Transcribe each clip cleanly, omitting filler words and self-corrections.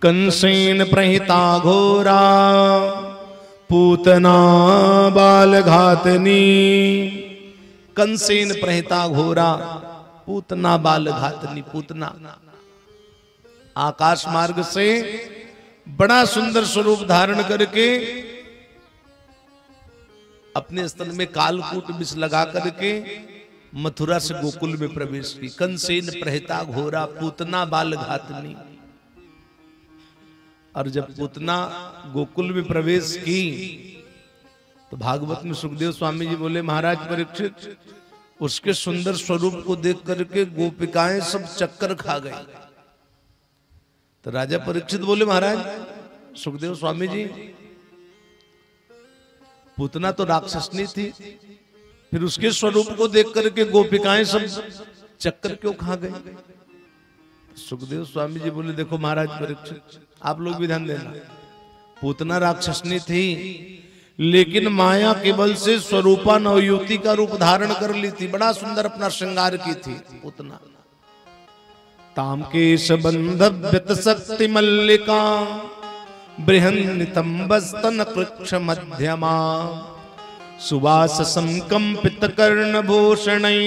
कंसेन प्रहिता घोरा पूतना बाल घातनी। कंसेन प्रहिता घोरा पूतना बाल घातनी। पूतना आकाश मार्ग से बड़ा सुंदर स्वरूप धारण करके अपने स्तन में कालकूट विष लगा करके मथुरा से गोकुल में प्रवेश की। कंसेन प्रहिता घोरा पूतना बाल घातनी। और जब पूतना गोकुल में प्रवेश की तो भागवत में सुखदेव स्वामी जी बोले, महाराज परीक्षित, उसके सुंदर स्वरूप को देख करके गोपिकाएं सब चक्कर खा गई। तो राजा परीक्षित बोले, महाराज सुखदेव स्वामी जी, पूतना तो राक्षसनी थी, फिर उसके स्वरूप को देख करके गोपिकाएं सब चक्कर क्यों खा गई? सुखदेव स्वामी जी बोले, देखो महाराज परीक्षित, आप लोग भी ध्यान देना, पूतना राक्षसनी थी लेकिन माया के बल से स्वरूपा नवयुवती का रूप धारण कर ली थी। बड़ा सुंदर अपना श्रृंगार की थी पूतना। ताम केश बंधव्यत शक्ति मल्लिका बृहन्नितंबस्तन कृक्ष मध्यमा सुवास संकंपित कर्ण भूषणै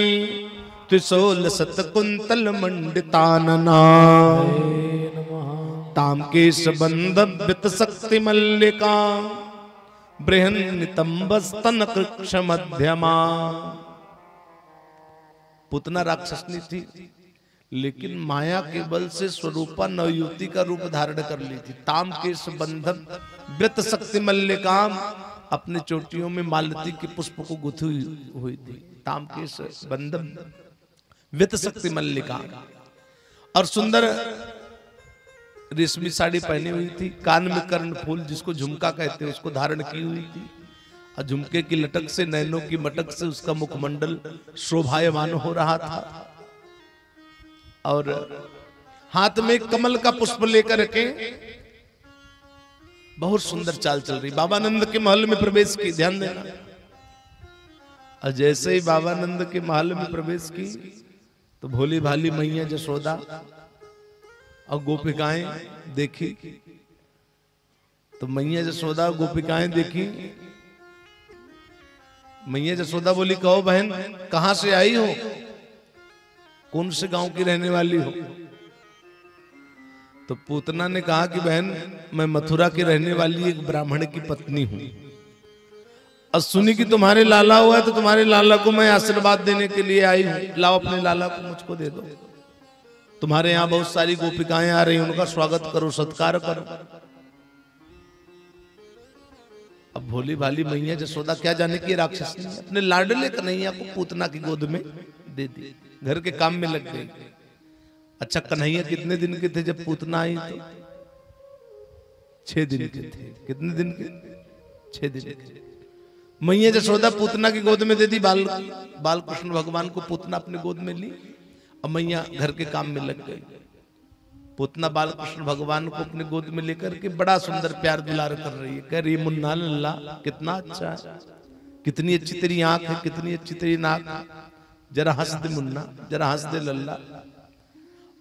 त्रिशूल सतकुंतल मंडितानना। ताम केश बंधव्यत शक्ति मल्लिका बृहन्नितंबस्तन कृक्ष मध्यमा। पूतना राक्षसनी थी लेकिन माया के बल से स्वरूपा नवयुवती का रूप धारण कर ली थी। ताम केश बंधन व्रत शक्ति मल्लिकाम, अपने चोटियों में मालती के पुष्प को गुथी हुई थी। ताम केश बंधन व्रत शक्ति मल्लिका, और सुंदर रेशमी साड़ी पहनी हुई थी। कान में कर्ण फूल जिसको झुमका कहते हैं उसको धारण की हुई थी, और झुमके की लटक से, नैनों की मटक से उसका मुखमंडल शोभायमान हो रहा था। और हाथ में कमल का पुष्प लेकर के बहुत सुंदर चाल चल रही। बाबानंद के महल में प्रवेश की, ध्यान देना। और जैसे ही बाबानंद के महल में प्रवेश की तो भोली भाली मैया जसोदा और गोपिकाएं देखी। तो मैया जसोदा गोपिकाएं देखी। मैया जसोदा बोली, कहो बहन कहां से आई हो, कौन से गांव की रहने वाली हो? तो पूतना ने कहा कि बहन मैं मथुरा की रहने वाली एक ब्राह्मण की पत्नी हूं, और सुनी कि तुम्हारे लाला हुआ है तो तुम्हारे लाला को मैं आशीर्वाद देने के लिए आई हूं। लाओ अपने लाला को मुझको दे दो। तुम्हारे यहाँ बहुत सारी गोपिकाएं आ रही, उनका स्वागत करो, सत्कार करो। अब भोली भाली मैया जसोदा क्या जाने की राक्षस ने अपने लाडले कन्हैया को पूतना की गोद में दे दी, घर के काम में लग गई। अच्छा, कन्हैया कितने दिन के थे जब पूतना आई? तो 6 दिन के थे। कितने दिन के? 6 दिन के। मैया जसोदा पूतना की गोद में दे दी। बाल कृष्ण भगवान को पूतना अपने गोद में ली और मैया घर के काम में लग गई। पूतना बाल कृष्ण भगवान को अपने गोद में लेकर के बड़ा सुंदर प्यार दुलार कर रही है। कह रही है, मुन्ना लल्ला कितना अच्छा है, कितनी अच्छी तेरी आंख है, कितनी अच्छी तेरी नाक, जरा हंस दे मुन्ना, जरा हंस दे लल्ला।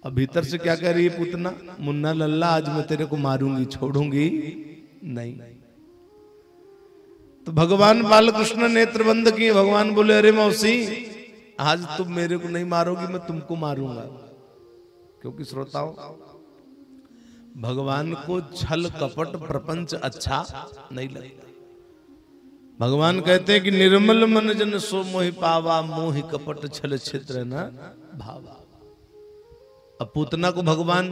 और भीतर से क्या कह रही है पूतना? मुन्ना लल्ला आज मैं तेरे को मारूंगी, छोड़ूंगी नहीं। तो भगवान बालकृष्ण नेत्र बंद किए। भगवान बोले, अरे मौसी आज तुम मेरे को नहीं मारोगी, मैं तुमको मारूंगा। क्योंकि श्रोताओं, भगवान को छल कपट प्रपंच अच्छा नहीं लगता। भगवान कहते हैं कि निर्मल मन जन सो मोहि पावा, मोहि कपट छल छिद्र न भावा। अब पूतना को भगवान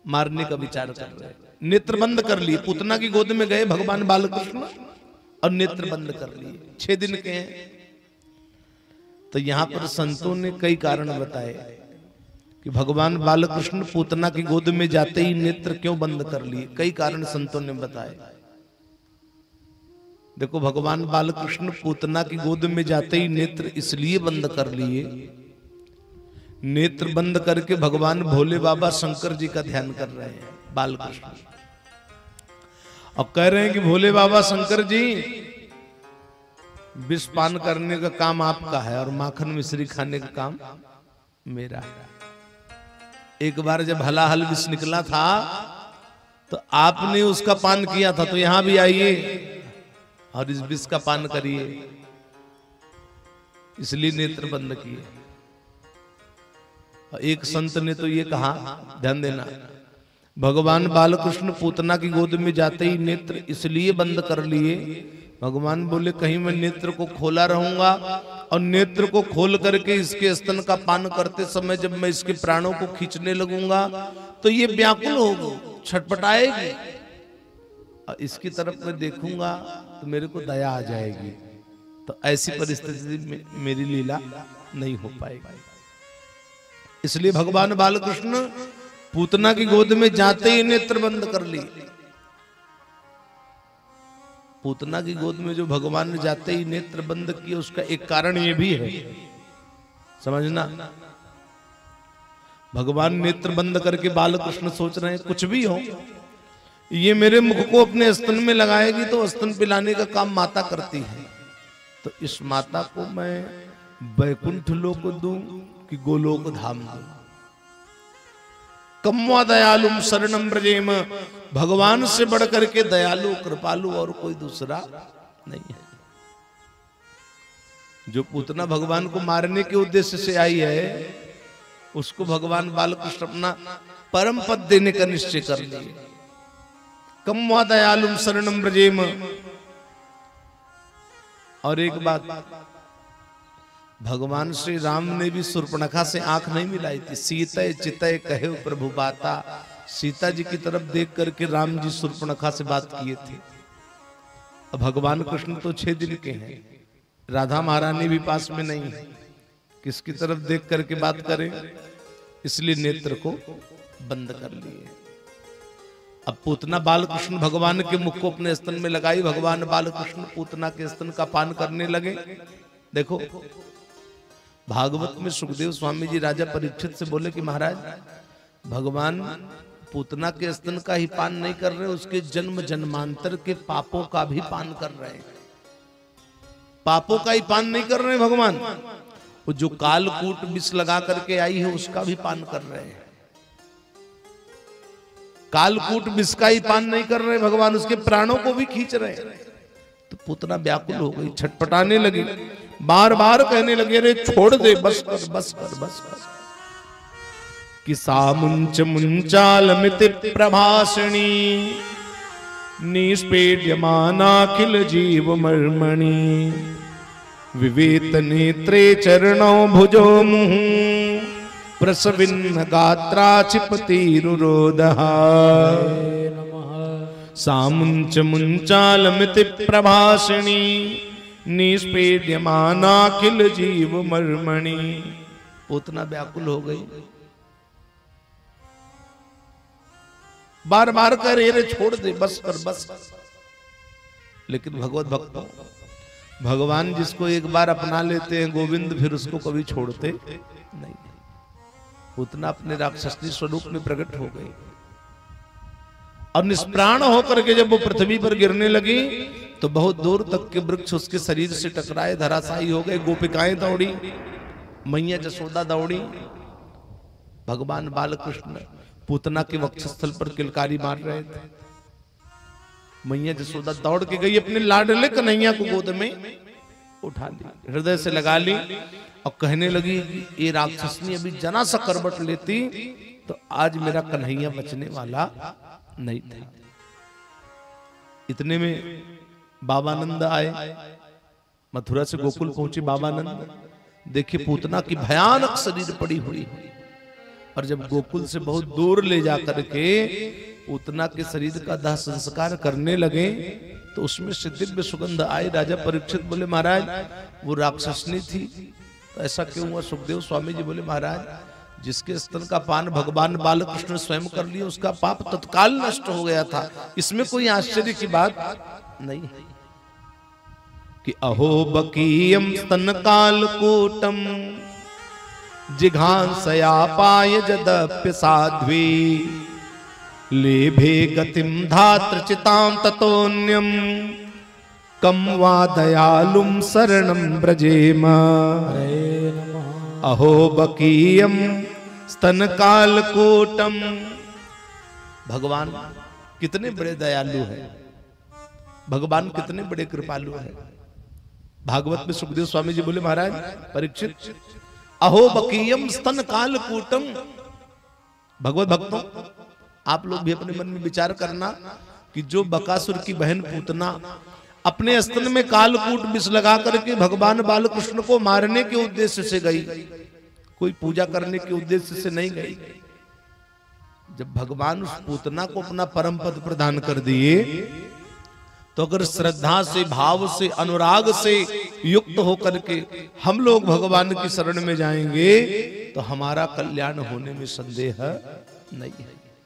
मारने का विचार कर रहे हैं। नेत्र बंद कर लिए, पूतना की गोद में गए भगवान बालकृष्ण और नेत्र बंद कर लिए। 6 दिन के हैं। तो यहां पर संतों ने कई कारण बताए कि भगवान बालकृष्ण पूतना की गोद में जाते ही नेत्र क्यों बंद कर लिए। कई कारण संतों ने बताए। देखो, भगवान बालकृष्ण पूतना की गोद में जाते ही नेत्र इसलिए बंद कर लिए, नेत्र बंद करके भगवान भोले बाबा शंकर जी का ध्यान कर रहे हैं बालकृष्ण, और कह रहे हैं कि भोले बाबा शंकर जी, विष पान करने का काम आपका है और माखन मिश्री खाने का काम मेरा है। एक बार जब हलाहल विष निकला था तो आपने उसका पान किया था, तो यहां भी आइए और इस विष का पान करिए, इसलिए नेत्र बंद किए। एक संत ने तो ये कहा, ध्यान देना, भगवान बालकृष्ण पूतना की गोद में जाते ही नेत्र इसलिए बंद कर लिए, भगवान बोले कहीं मैं नेत्र को खोला रहूंगा और नेत्र को खोल करके इसके स्तन का पान करते समय जब मैं इसके प्राणों को खींचने लगूंगा तो ये व्याकुल होगी, छटपटाएगी, और इसकी तरफ मैं देखूंगा तो मेरे को दया आ जाएगी, तो ऐसी परिस्थिति में मेरी लीला नहीं हो पाएगी। इसलिए भगवान बालकृष्ण पूतना की गोद में जाते ही नेत्र बंद कर लिए। पूतना की गोद में जो भगवान ने जाते ही नेत्र बंद किए, उसका एक कारण ये भी है, समझना। भगवान नेत्र बंद करके बालकृष्ण सोच रहे हैं कुछ भी हो, ये मेरे मुख को अपने स्तन में लगाएगी तो स्तन पिलाने का काम माता करती है, तो इस माता को मैं वैकुंठ लोक दूं कि गोलोक धाम दूं। कम्वा दयालुम शरणम ब्रजेम, भगवान से बढ़ करके दयालु कृपालु और कोई दूसरा नहीं है। जो पूतना भगवान को मारने के उद्देश्य से आई है, उसको भगवान बालकृष्ण अपना परम पद देने का निश्चय कर लिए। कम्वा दयालुम शरणम ब्रजेम। और एक बात, भगवान श्री राम ने भी शूर्पणखा से आंख नहीं मिलाई थी। सीतय चितय कहे प्रभु बाता, सीता जी की तरफ देख करके राम जी शूर्पणखा से बात किए थे। अब भगवान कृष्ण तो 6 दिन के हैं, राधा महारानी भी पास में नहीं है, किसकी तरफ देख करके बात करें, इसलिए नेत्र को बंद कर लिए। अब पूतना बालकृष्ण भगवान के मुख को अपने स्तन में लगाई, भगवान बालकृष्ण पूतना के स्तन का पान करने लगे। देखो भागवत में सुखदेव स्वामी जी राजा परीक्षित से बोले कि महाराज, भगवान पूतना के स्तन का ही पान नहीं कर रहे, उसके जन्म जन्मांतर के पापों का भी पान कर रहे हैं। पापों का ही पान नहीं कर रहे भगवान, वो जो कालकूट विष लगा करके आई है उसका भी पान कर रहे हैं। कालकूट विष का ही पान नहीं कर रहे भगवान, उसके प्राणों को भी खींच रहे हैं। तो पूतना व्याकुल हो गई, छटपटाने लगी, बार बार कहने लगे अरे छोड़ दे, बस कर बस कर बस कर। कि सामुंच मुंचालमिति प्रभाषणी निष्पेड्यमानाखिल जीव मर्मणि, विवेत नेत्रे चरणौ भुजो मुहुः, प्रसविन्न गात्रा क्षिपतिरुरोदः। सामुंच मुंचालमिति प्रभाषणी निष्पेड्यमानाखिल जीव मर्मणि। पूतना व्याकुल हो गई, बार बार कह रहे छोड़ दे, बस कर बस कर। लेकिन भगवत भक्तों, भगवान जिसको एक बार अपना लेते हैं गोविंद, फिर उसको कभी छोड़ते नहीं। पूतना अपने राक्षसी स्वरूप में प्रकट हो गई और निष्प्राण होकर के जब वो पृथ्वी पर गिरने लगी तो बहुत दूर तक के वृक्ष उसके शरीर से टकराए, धराशायी हो गए। गोपिकाएं दौड़ी, मैया जसोदा दौड़ी, भगवान बालकृष्ण पूतना के वक्षस्थल पर किलकारी मार रहे थे। मैया जसोदा दौड़ के गई, अपने लाडले कन्हैया को गोद में उठा ली, हृदय से लगा ली और कहने लगी ये राक्षसनी अभी जरा सा करवट लेती तो आज मेरा कन्हैया बचने वाला नहीं था। इतने में बाबानंद आए, मथुरा से गोकुल पहुंचे बाबानंद। देखिए पूतना की भयानक शरीर पड़ी हुई, और जब गोकुल से बहुत दूर ले जाकर के पूतना के शरीर का दाह संस्कार करने लगे तो उसमें से दिव्य सुगंध आई। राजा परीक्षित बोले महाराज वो राक्षसनी थी, तो ऐसा क्यों हुआ? सुखदेव स्वामी जी बोले महाराज जिसके स्तन का पान भगवान बालकृष्ण स्वयं कर लिए उसका पाप तत्काल नष्ट हो गया था, इसमें कोई आश्चर्य की बात नहीं है। कि अहो बकीयम स्तन कालकूटम जिघांसया पाय जदप्य साध्वी, लेभे गतिम धात्रचितां ततोन्यम, कम वा दयालुम शरणं ब्रजेम। अहो बकीयम स्तन काल कोटम। भगवान कितने बड़े दयालु है, भगवान कितने बड़े कृपालु है। भागवत में सुखदेव स्वामी जी बोले, महाराज परीक्षित, अहो बकीयम स्तन काल कूटम। भगवत भक्तों, आप लोग भी अपने मन में विचार करना कि जो बकासुर की बहन पूतना अपने स्तन में कालकूट विष लगा करके भगवान बालकृष्ण को मारने के उद्देश्य से गई, कोई पूजा करने के उद्देश्य से नहीं गई। जब भगवान उस पूतना को अपना परम पद प्रदान कर दिए, तो अगर श्रद्धा से, भाव से, अनुराग से युक्त होकर के हम लोग भगवान की शरण में जाएंगे तो हमारा कल्याण होने में संदेह नहीं है।